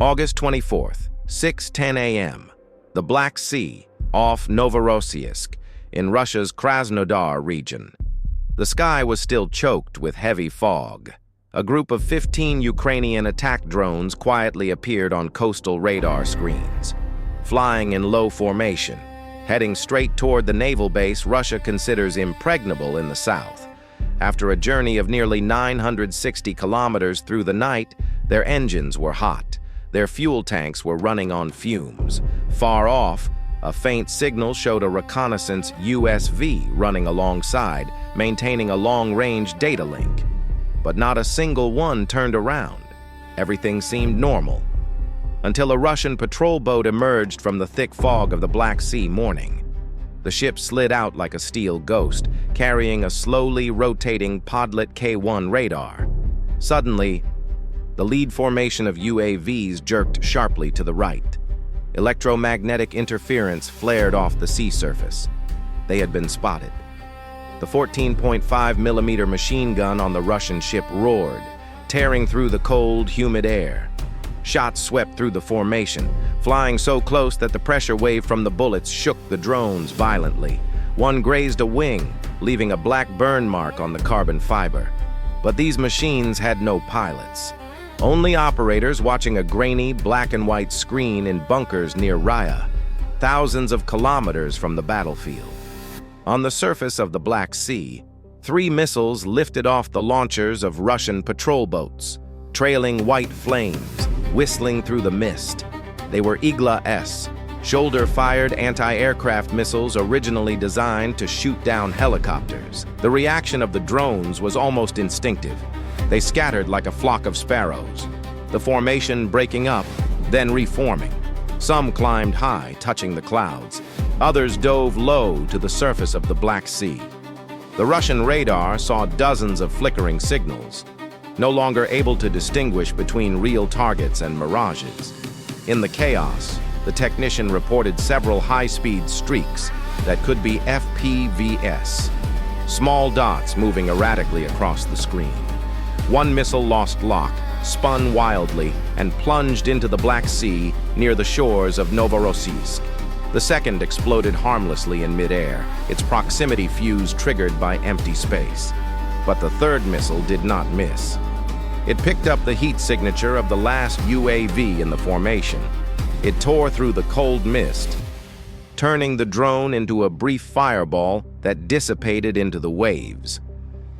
August 24th, 6:10 a.m. The Black Sea, off Novorossiysk, in Russia's Krasnodar region. The sky was still choked with heavy fog. A group of 15 Ukrainian attack drones quietly appeared on coastal radar screens, flying in low formation, heading straight toward the naval base Russia considers impregnable in the south. After a journey of nearly 960 kilometers through the night, their engines were hot. Their fuel tanks were running on fumes. Far off, a faint signal showed a reconnaissance USV running alongside, maintaining a long-range data link. But not a single one turned around. Everything seemed normal, until a Russian patrol boat emerged from the thick fog of the Black Sea morning. The ship slid out like a steel ghost, carrying a slowly rotating Podlet K-1 radar. Suddenly, the lead formation of UAVs jerked sharply to the right. Electromagnetic interference flared off the sea surface. They had been spotted. The 14.5mm machine gun on the Russian ship roared, tearing through the cold, humid air. Shots swept through the formation, flying so close that the pressure wave from the bullets shook the drones violently. One grazed a wing, leaving a black burn mark on the carbon fiber. But these machines had no pilots. Only operators watching a grainy black and white screen in bunkers near Raya, thousands of kilometers from the battlefield. On the surface of the Black Sea, 3 missiles lifted off the launchers of Russian patrol boats, trailing white flames, whistling through the mist. They were Igla-S, shoulder-fired anti-aircraft missiles originally designed to shoot down helicopters. The reaction of the drones was almost instinctive. They scattered like a flock of sparrows, the formation breaking up, then reforming. Some climbed high, touching the clouds. Others dove low to the surface of the Black Sea. The Russian radar saw dozens of flickering signals, no longer able to distinguish between real targets and mirages. In the chaos, the technician reported several high-speed streaks that could be FPVs, small dots moving erratically across the screen. One missile lost lock, spun wildly, and plunged into the Black Sea near the shores of Novorossiysk. The second exploded harmlessly in midair, its proximity fuse triggered by empty space. But the third missile did not miss. It picked up the heat signature of the last UAV in the formation. It tore through the cold mist, turning the drone into a brief fireball that dissipated into the waves.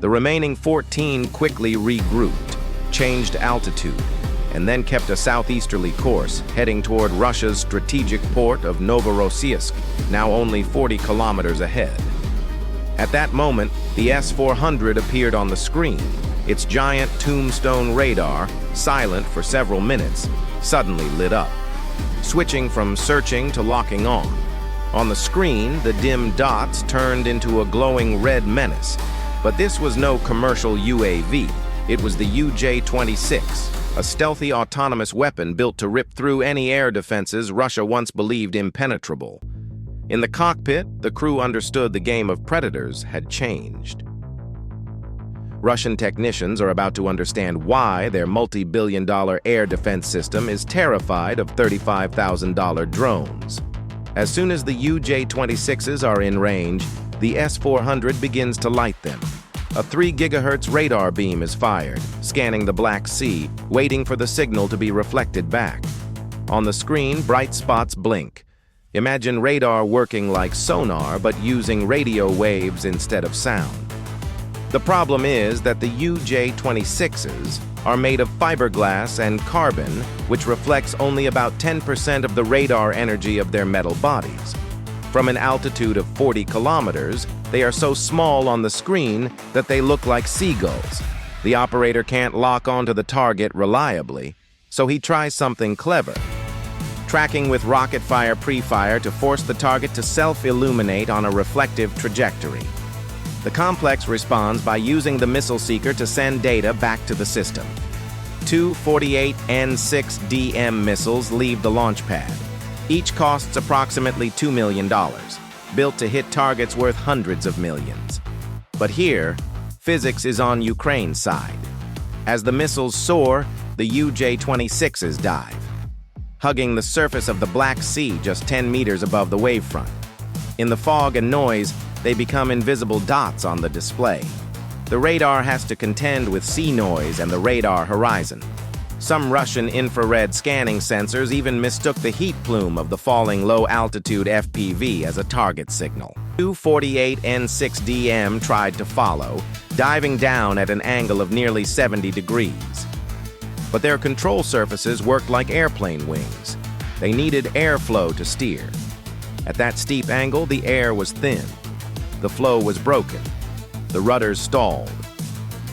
The remaining 14 quickly regrouped, changed altitude, and then kept a southeasterly course, heading toward Russia's strategic port of Novorossiysk, now only 40 kilometers ahead. At that moment, the S-400 appeared on the screen. Its giant tombstone radar, silent for several minutes, suddenly lit up, switching from searching to locking on. On the screen, the dim dots turned into a glowing red menace. But this was no commercial UAV. It was the UJ-26, a stealthy autonomous weapon built to rip through any air defenses Russia once believed impenetrable. In the cockpit, the crew understood the game of predators had changed. Russian technicians are about to understand why their multi-billion-dollar air defense system is terrified of $35,000 drones. As soon as the UJ-26s are in range, the S-400 begins to light them. A 3 GHz radar beam is fired, scanning the Black Sea, waiting for the signal to be reflected back. On the screen, bright spots blink. Imagine radar working like sonar, but using radio waves instead of sound. The problem is that the UJ-26s are made of fiberglass and carbon, which reflects only about 10% of the radar energy of their metal bodies. From an altitude of 40 kilometers, they are so small on the screen that they look like seagulls. The operator can't lock onto the target reliably, so he tries something clever. Tracking with rocket fire pre-fire to force the target to self-illuminate on a reflective trajectory. The complex responds by using the missile seeker to send data back to the system. 2 48N6DM missiles leave the launch pad. Each costs approximately $2 million, built to hit targets worth hundreds of millions. But here, physics is on Ukraine's side. As the missiles soar, the UJ-26s dive. hugging the surface of the Black Sea just 10 meters above the wavefront. In the fog and noise, they become invisible dots on the display. The radar has to contend with sea noise and the radar horizon. Some Russian infrared scanning sensors even mistook the heat plume of the falling low-altitude FPV as a target signal. Tu-48N6DM tried to follow, diving down at an angle of nearly 70 degrees. But their control surfaces worked like airplane wings. They needed airflow to steer. At that steep angle, the air was thin. The flow was broken. The rudders stalled.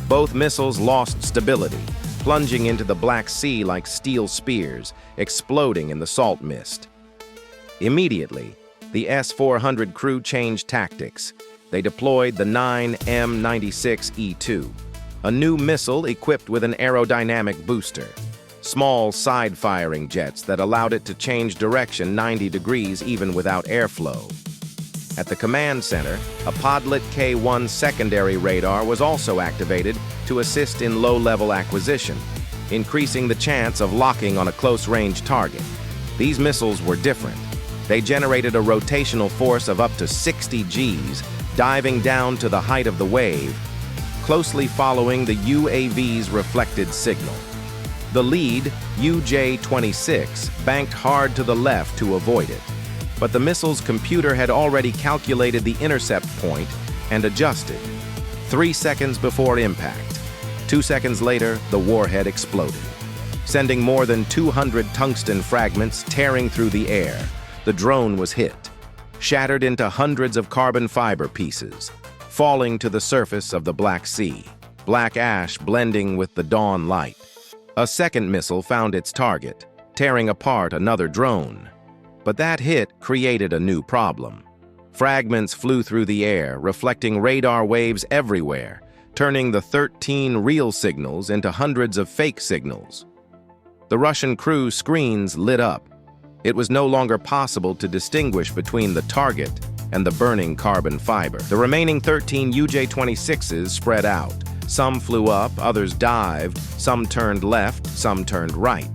Both missiles lost stability, plunging into the Black Sea like steel spears, exploding in the salt mist. Immediately, the S-400 crew changed tactics. They deployed the 9M96E2, a new missile equipped with an aerodynamic booster, small side-firing jets that allowed it to change direction 90 degrees even without airflow. At the command center, a Podlet K-1 secondary radar was also activated to assist in low-level acquisition, increasing the chance of locking on a close-range target. These missiles were different. They generated a rotational force of up to 60 Gs, diving down to the height of the wave, closely following the UAV's reflected signal. The lead, UJ-26, banked hard to the left to avoid it, but the missile's computer had already calculated the intercept point and adjusted. 3 seconds before impact. 2 seconds later, the warhead exploded, sending more than 200 tungsten fragments tearing through the air. The drone was hit, shattered into hundreds of carbon fiber pieces, falling to the surface of the Black Sea, black ash blending with the dawn light. A second missile found its target, tearing apart another drone. But that hit created a new problem. Fragments flew through the air, reflecting radar waves everywhere, turning the 13 real signals into hundreds of fake signals. The Russian crew screens lit up. It was no longer possible to distinguish between the target and the burning carbon fiber. The remaining 13 UJ-26s spread out. Some flew up, others dived, some turned left, some turned right.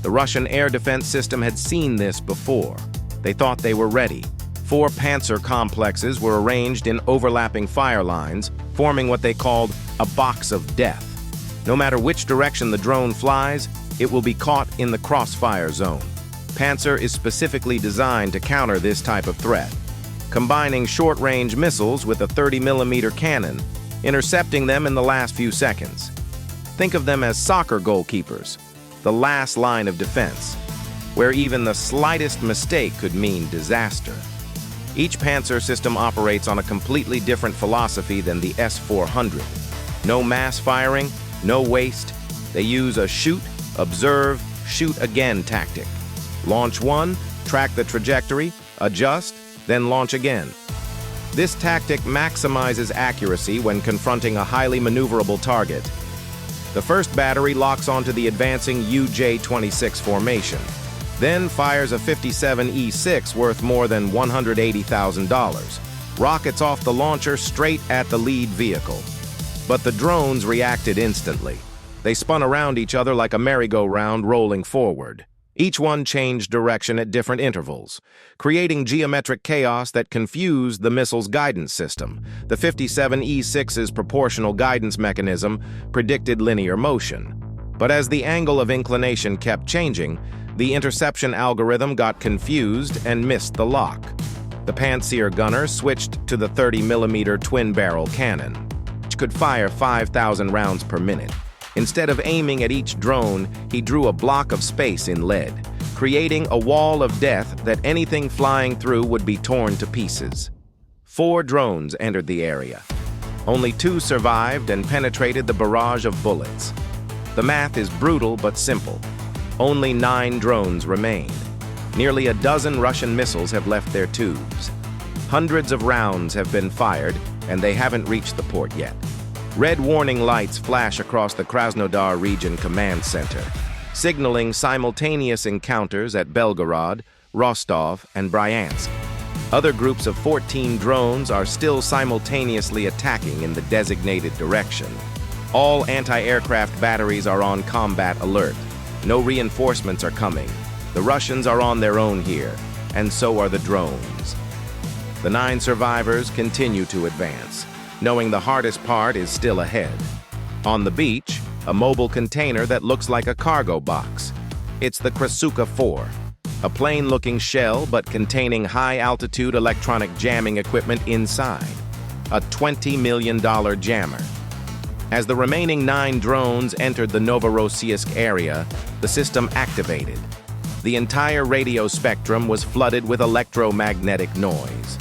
The Russian air defense system had seen this before. They thought they were ready. 4 Panzer complexes were arranged in overlapping fire lines, forming what they called a box of death. No matter which direction the drone flies, it will be caught in the crossfire zone. Panzer is specifically designed to counter this type of threat, combining short-range missiles with a 30mm cannon, intercepting them in the last few seconds. Think of them as soccer goalkeepers, the last line of defense, where even the slightest mistake could mean disaster. Each Panzer system operates on a completely different philosophy than the S-400. No mass firing, no waste. They use a shoot, observe, shoot again tactic. Launch one, track the trajectory, adjust, then launch again. This tactic maximizes accuracy when confronting a highly maneuverable target. The first battery locks onto the advancing UJ-26 formation, then fires a 57E6 worth more than $180,000. Rockets off the launcher straight at the lead vehicle. But the drones reacted instantly. They spun around each other like a merry-go-round rolling forward. Each one changed direction at different intervals, creating geometric chaos that confused the missile's guidance system. The 57E6's proportional guidance mechanism predicted linear motion. But as the angle of inclination kept changing, the interception algorithm got confused and missed the lock. The Panzer gunner switched to the 30mm twin-barrel cannon, which could fire 5,000 rounds per minute. Instead of aiming at each drone, he drew a block of space in lead, creating a wall of death that anything flying through would be torn to pieces. 4 drones entered the area. Only 2 survived and penetrated the barrage of bullets. The math is brutal but simple. Only 9 drones remain. Nearly a dozen Russian missiles have left their tubes. Hundreds of rounds have been fired, and they haven't reached the port yet. Red warning lights flash across the Krasnodar region command center, signaling simultaneous encounters at Belgorod, Rostov, and Bryansk. Other groups of 14 drones are still simultaneously attacking in the designated direction. All anti-aircraft batteries are on combat alert. No reinforcements are coming. The Russians are on their own here, and so are the drones. The 9 survivors continue to advance, knowing the hardest part is still ahead. On the beach, a mobile container that looks like a cargo box. It's the Krasuka 4, a plain-looking shell but containing high-altitude electronic jamming equipment inside, a $20 million jammer. As the remaining 9 drones entered the Novorossiysk area, the system activated. The entire radio spectrum was flooded with electromagnetic noise.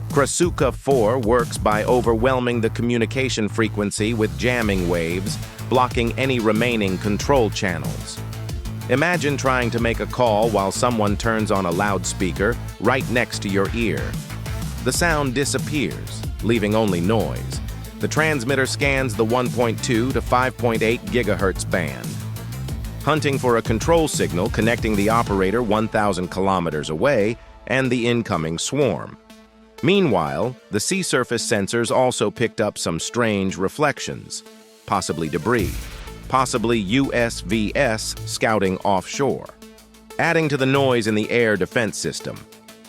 Krasuka 4 works by overwhelming the communication frequency with jamming waves, blocking any remaining control channels. Imagine trying to make a call while someone turns on a loudspeaker right next to your ear. The sound disappears, leaving only noise. The transmitter scans the 1.2 to 5.8 gigahertz band. Hunting for a control signal connecting the operator 1,000 kilometers away and the incoming swarm. Meanwhile, the sea surface sensors also picked up some strange reflections, possibly debris, possibly USVS scouting offshore. Adding to the noise in the air defense system,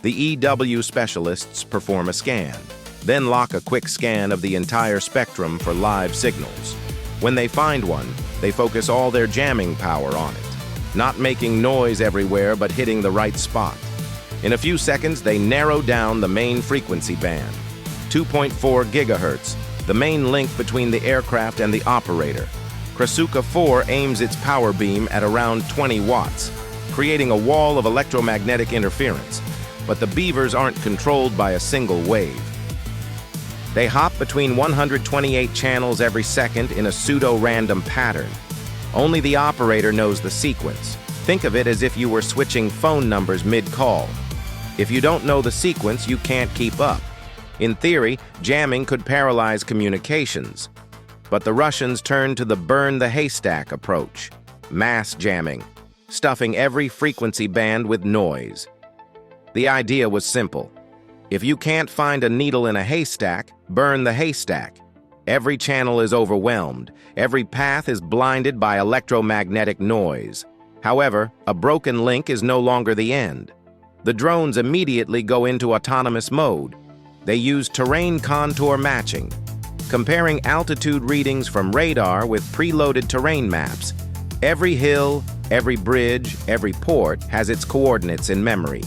the EW specialists perform a scan, then lock a quick scan of the entire spectrum for live signals. When they find one, they focus all their jamming power on it, not making noise everywhere but hitting the right spot. In a few seconds, they narrow down the main frequency band, 2.4 gigahertz, the main link between the aircraft and the operator. Krasuka 4 aims its power beam at around 20 watts, creating a wall of electromagnetic interference, but the beavers aren't controlled by a single wave. They hop between 128 channels every second in a pseudo-random pattern. Only the operator knows the sequence. Think of it as if you were switching phone numbers mid-call. If you don't know the sequence, you can't keep up. In theory, jamming could paralyze communications. But the Russians turned to the burn the haystack approach, mass jamming, stuffing every frequency band with noise. The idea was simple. If you can't find a needle in a haystack, burn the haystack. Every channel is overwhelmed. Every path is blinded by electromagnetic noise. However, a broken link is no longer the end. The drones immediately go into autonomous mode. They use terrain contour matching, comparing altitude readings from radar with preloaded terrain maps. Every hill, every bridge, every port has its coordinates in memory.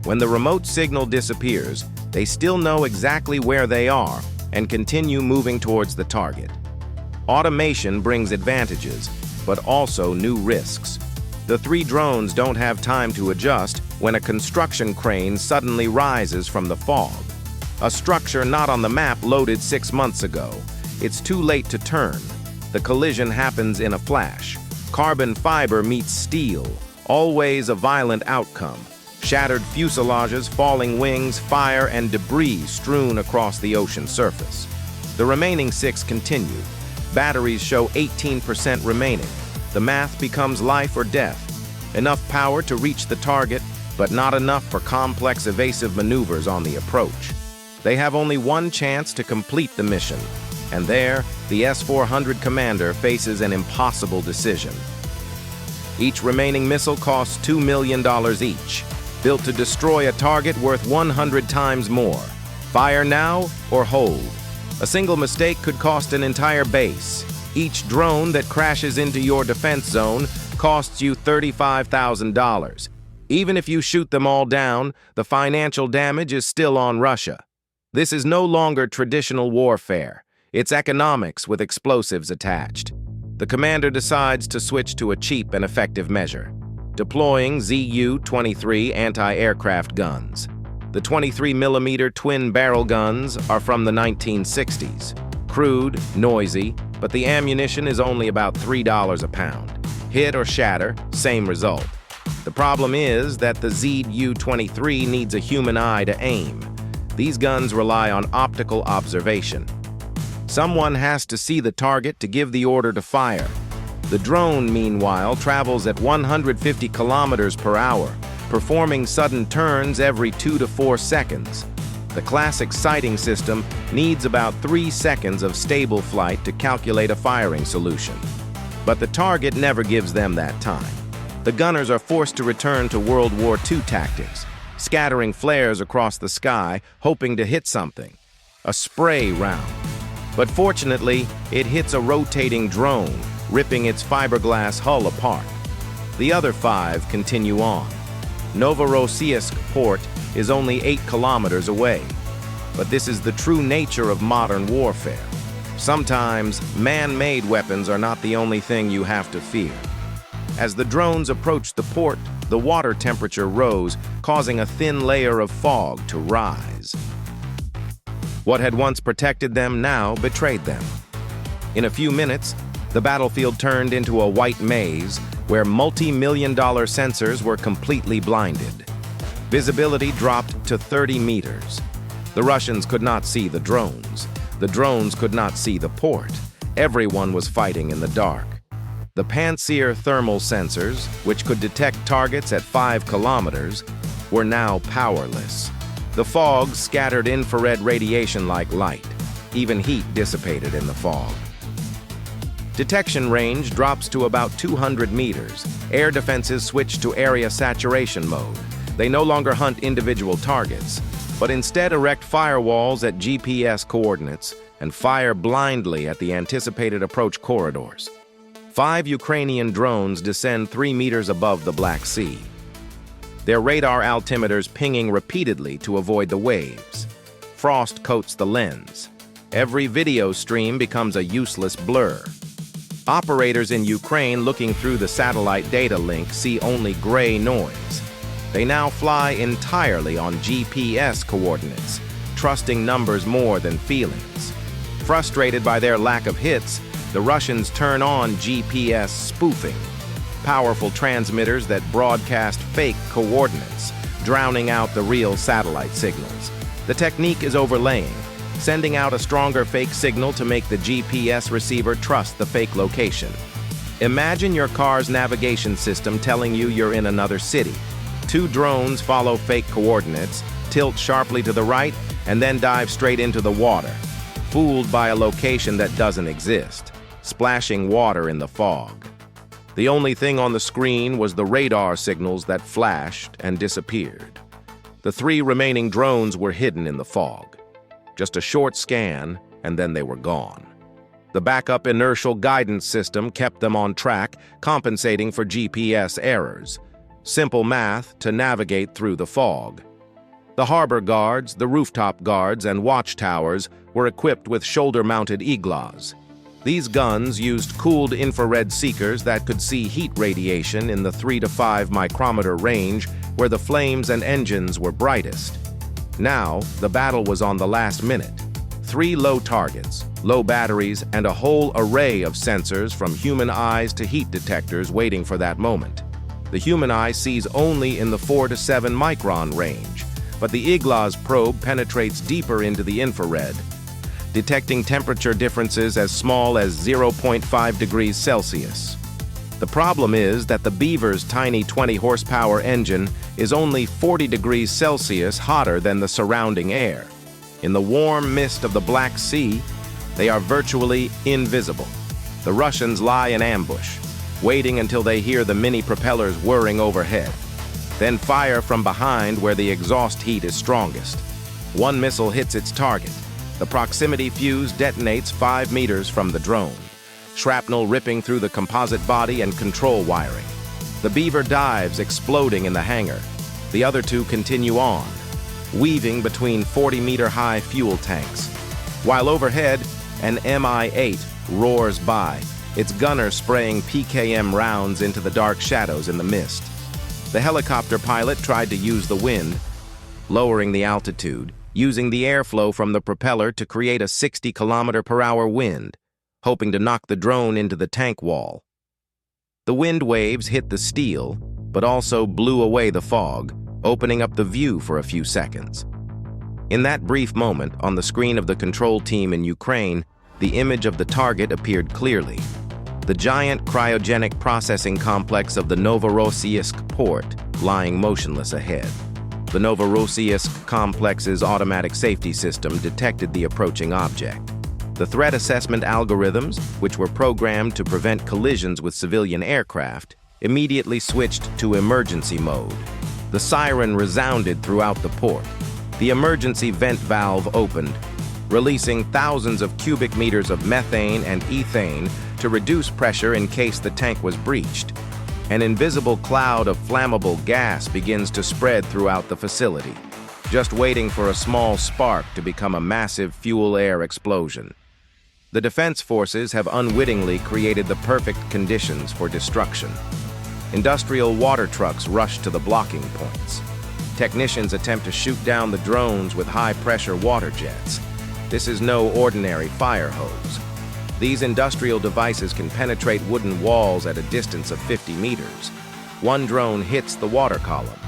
When the remote signal disappears, they still know exactly where they are and continue moving towards the target. Automation brings advantages, but also new risks. The 3 drones don't have time to adjust when a construction crane suddenly rises from the fog. A structure not on the map loaded 6 months ago. It's too late to turn. The collision happens in a flash. Carbon fiber meets steel, always a violent outcome. Shattered fuselages, falling wings, fire, and debris strewn across the ocean surface. The remaining 6 continue. Batteries show 18% remaining. The math becomes life or death. Enough power to reach the target, but not enough for complex evasive maneuvers on the approach. They have only one chance to complete the mission, and there, the S-400 commander faces an impossible decision. Each remaining missile costs $2 million each, built to destroy a target worth 100 times more. Fire now or hold. A single mistake could cost an entire base. Each drone that crashes into your defense zone costs you $35,000. Even if you shoot them all down, the financial damage is still on Russia. This is no longer traditional warfare. It's economics with explosives attached. The commander decides to switch to a cheap and effective measure, deploying Zu-23 anti-aircraft guns. The 23mm twin-barrel guns are from the 1960s. Crude, noisy, but the ammunition is only about $3 a pound. Hit or shatter, same result. The problem is that the Zu-23 needs a human eye to aim. These guns rely on optical observation. Someone has to see the target to give the order to fire. The drone, meanwhile, travels at 150 kilometers per hour, performing sudden turns every 2 to 4 seconds. The classic sighting system needs about 3 seconds of stable flight to calculate a firing solution. But the target never gives them that time. The gunners are forced to return to World War II tactics, scattering flares across the sky, hoping to hit something. A spray round. But fortunately, it hits a rotating drone, ripping its fiberglass hull apart. The other 5 continue on. Novorossiysk port is only 8 kilometers away. But this is the true nature of modern warfare. Sometimes, man-made weapons are not the only thing you have to fear. As the drones approached the port, the water temperature rose, causing a thin layer of fog to rise. What had once protected them now betrayed them. In a few minutes, the battlefield turned into a white maze where multi-million-dollar sensors were completely blinded. Visibility dropped to 30 meters. The Russians could not see the drones. The drones could not see the port. Everyone was fighting in the dark. The Pantsir thermal sensors, which could detect targets at 5 kilometers, were now powerless. The fog scattered infrared radiation like light. Even heat dissipated in the fog. Detection range drops to about 200 meters. Air defenses switch to area saturation mode. They no longer hunt individual targets, but instead erect firewalls at GPS coordinates and fire blindly at the anticipated approach corridors. 5 Ukrainian drones descend 3 meters above the Black Sea. Their radar altimeters pinging repeatedly to avoid the waves. Frost coats the lens. Every video stream becomes a useless blur. Operators in Ukraine looking through the satellite data link see only gray noise. They now fly entirely on GPS coordinates, trusting numbers more than feelings. Frustrated by their lack of hits, the Russians turn on GPS spoofing, powerful transmitters that broadcast fake coordinates, drowning out the real satellite signals. The technique is overlaying, sending out a stronger fake signal to make the GPS receiver trust the fake location. Imagine your car's navigation system telling you you're in another city. 2 drones follow fake coordinates, tilt sharply to the right, and then dive straight into the water, fooled by a location that doesn't exist, splashing water in the fog. The only thing on the screen was the radar signals that flashed and disappeared. The 3 remaining drones were hidden in the fog. Just a short scan, and then they were gone. The backup inertial guidance system kept them on track, compensating for GPS errors. Simple math to navigate through the fog. The harbor guards, the rooftop guards, and watchtowers were equipped with shoulder-mounted iglas. These guns used cooled infrared seekers that could see heat radiation in the 3 to 5 micrometer range where the flames and engines were brightest. Now, the battle was on the last minute. 3 low targets, low batteries, and a whole array of sensors from human eyes to heat detectors waiting for that moment. The human eye sees only in the 4 to 7 micron range, but the igla's probe penetrates deeper into the infrared, detecting temperature differences as small as 0.5 degrees Celsius. The problem is that the Beaver's tiny 20-horsepower engine is only 40 degrees Celsius hotter than the surrounding air. In the warm mist of the Black Sea, they are virtually invisible. The Russians lie in ambush, waiting until they hear the mini propellers whirring overhead, then fire from behind where the exhaust heat is strongest. One missile hits its target. The proximity fuse detonates 5 meters from the drone, shrapnel ripping through the composite body and control wiring. The Beaver dives, exploding in the hangar. The other 2 continue on, weaving between 40-meter-high fuel tanks. While overhead, an Mi-8 roars by, its gunner spraying PKM rounds into the dark shadows in the mist. The helicopter pilot tried to use the wind, lowering the altitude, using the airflow from the propeller to create a 60-kilometer-per-hour wind, hoping to knock the drone into the tank wall. The wind waves hit the steel, but also blew away the fog, opening up the view for a few seconds. In that brief moment, on the screen of the control team in Ukraine, the image of the target appeared clearly. The giant cryogenic processing complex of the Novorossiysk port lying motionless ahead. The Novorossiysk complex's automatic safety system detected the approaching object. The threat assessment algorithms, which were programmed to prevent collisions with civilian aircraft, immediately switched to emergency mode. The siren resounded throughout the port. The emergency vent valve opened, releasing thousands of cubic meters of methane and ethane to reduce pressure in case the tank was breached. An invisible cloud of flammable gas begins to spread throughout the facility, just waiting for a small spark to become a massive fuel-air explosion. The defense forces have unwittingly created the perfect conditions for destruction. Industrial water trucks rush to the blocking points. Technicians attempt to shoot down the drones with high-pressure water jets. This is no ordinary fire hose. These industrial devices can penetrate wooden walls at a distance of 50 meters. One drone hits the water column.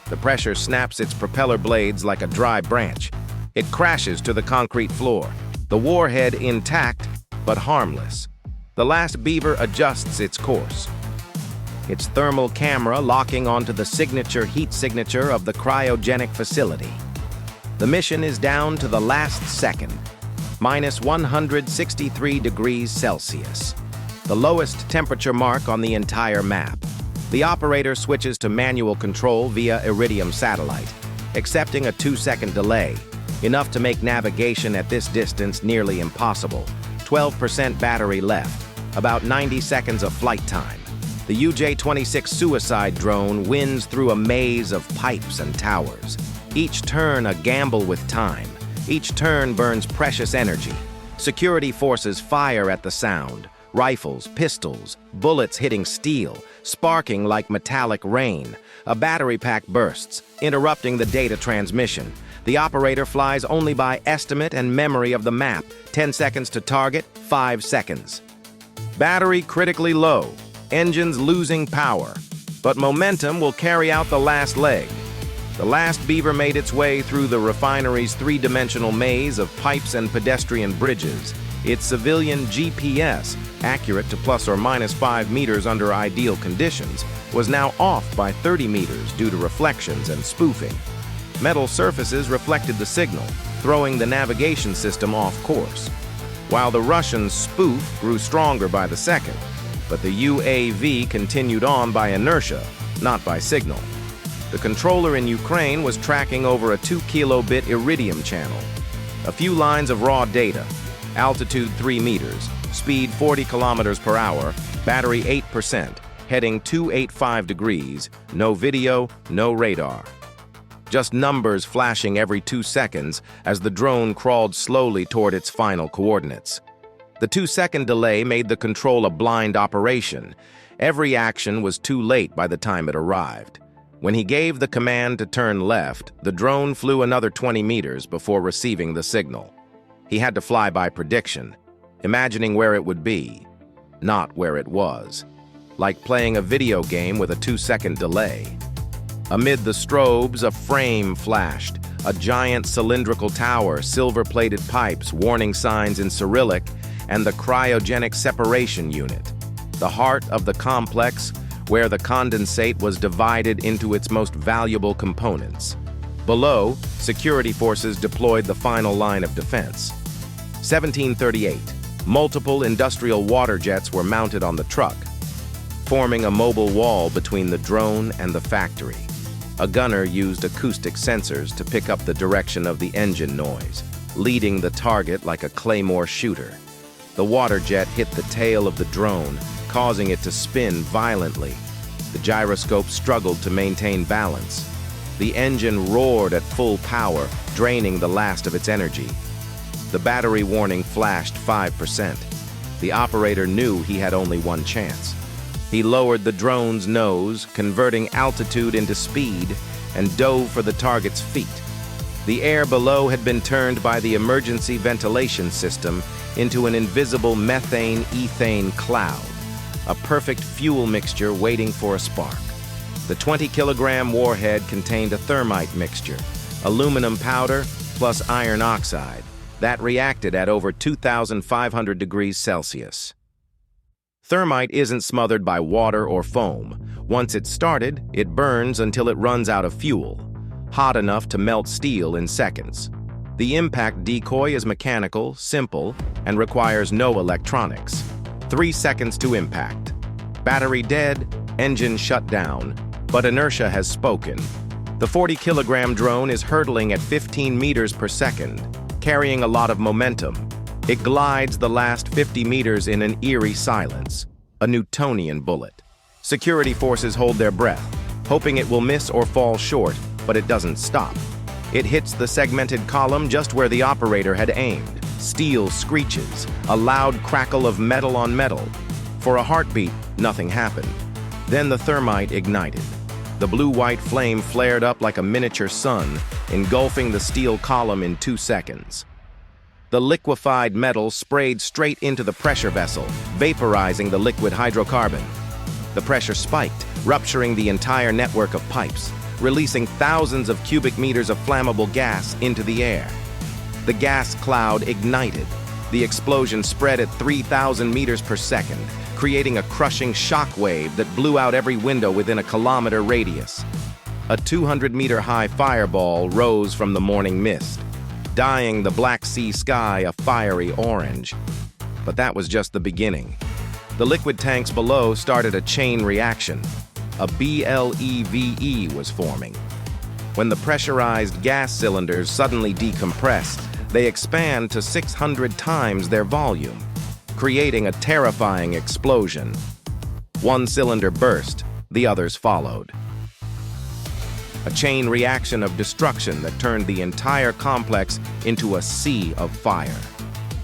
The pressure snaps its propeller blades like a dry branch. It crashes to the concrete floor, the warhead intact but harmless. The last beaver adjusts its course, its thermal camera locking onto the signature heat signature of the cryogenic facility. The mission is down to the last second, minus 163 degrees Celsius, the lowest temperature mark on the entire map. The operator switches to manual control via Iridium satellite, accepting a 2-second delay, enough to make navigation at this distance nearly impossible. 12% battery left, about 90 seconds of flight time. The UJ-26 suicide drone winds through a maze of pipes and towers. Each turn a gamble with time. Each turn burns precious energy. Security forces fire at the sound. Rifles, pistols, bullets hitting steel, sparking like metallic rain. A battery pack bursts, interrupting the data transmission. The operator flies only by estimate and memory of the map. 10 seconds to target, 5 seconds. Battery critically low. Engines losing power. But momentum will carry out the last leg. The last beaver made its way through the refinery's three-dimensional maze of pipes and pedestrian bridges. Its civilian GPS, accurate to plus or minus 5 meters under ideal conditions, was now off by 30 meters due to reflections and spoofing. Metal surfaces reflected the signal, throwing the navigation system off course. While the Russian spoof grew stronger by the second, but the UAV continued on by inertia, not by signal. The controller in Ukraine was tracking over a 2-kilobit Iridium channel. A few lines of raw data, altitude 3 meters, speed 40 kilometers per hour, battery 8%, heading 285 degrees, no video, no radar. Just numbers flashing every 2 seconds as the drone crawled slowly toward its final coordinates. The 2-second delay made the control a blind operation. Every action was too late by the time it arrived. When he gave the command to turn left, the drone flew another 20 meters before receiving the signal. He had to fly by prediction, imagining where it would be, not where it was, like playing a video game with a 2-second delay. Amid the strobes, a frame flashed, a giant cylindrical tower, silver-plated pipes, warning signs in Cyrillic, and the cryogenic separation unit, the heart of the complex where the condensate was divided into its most valuable components. Below, security forces deployed the final line of defense. 1738, multiple industrial water jets were mounted on the truck, forming a mobile wall between the drone and the factory. A gunner used acoustic sensors to pick up the direction of the engine noise, leading the target like a claymore shooter. The water jet hit the tail of the drone, causing it to spin violently. The gyroscope struggled to maintain balance. The engine roared at full power, draining the last of its energy. The battery warning flashed 5%. The operator knew he had only one chance. He lowered the drone's nose, converting altitude into speed, and dove for the target's feet. The air below had been turned by the emergency ventilation system into an invisible methane-ethane cloud, a perfect fuel mixture waiting for a spark. The 20-kilogram warhead contained a thermite mixture, aluminum powder plus iron oxide, that reacted at over 2,500 degrees Celsius. Thermite isn't smothered by water or foam. Once it's started, it burns until it runs out of fuel, hot enough to melt steel in seconds. The impact decoy is mechanical, simple, and requires no electronics. 3 seconds to impact. Battery dead, Engine shut down, but inertia has spoken. The 40-kilogram drone is hurtling at 15 meters per second, carrying a lot of momentum. It glides the last 50 meters in an eerie silence, a Newtonian bullet. Security forces hold their breath, hoping it will miss or fall short, but it doesn't stop. It hits the segmented column just where the operator had aimed. Steel screeches, a loud crackle of metal on metal. For a heartbeat, nothing happened. Then the thermite ignited. The blue-white flame flared up like a miniature sun, engulfing the steel column in 2 seconds. The liquefied metal sprayed straight into the pressure vessel, vaporizing the liquid hydrocarbon. The pressure spiked, rupturing the entire network of pipes, releasing thousands of cubic meters of flammable gas into the air. The gas cloud ignited. The explosion spread at 3,000 meters per second, creating a crushing shock wave that blew out every window within a kilometer radius. A 200-meter-high fireball rose from the morning mist, dyeing the Black Sea sky a fiery orange. But that was just the beginning. The liquid tanks below started a chain reaction. A BLEVE was forming. When the pressurized gas cylinders suddenly decompress, they expand to 600 times their volume, creating a terrifying explosion. One cylinder burst, the others followed. A chain reaction of destruction that turned the entire complex into a sea of fire.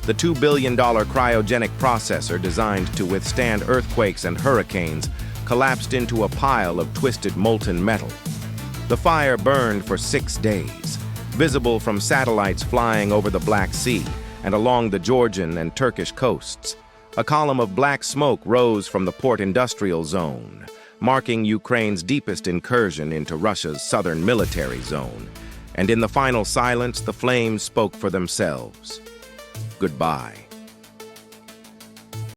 The $2 billion cryogenic processor designed to withstand earthquakes and hurricanes collapsed into a pile of twisted molten metal. The fire burned for 6 days, visible from satellites flying over the Black Sea and along the Georgian and Turkish coasts. A column of black smoke rose from the port industrial zone, marking Ukraine's deepest incursion into Russia's southern military zone. And in the final silence, the flames spoke for themselves. Goodbye.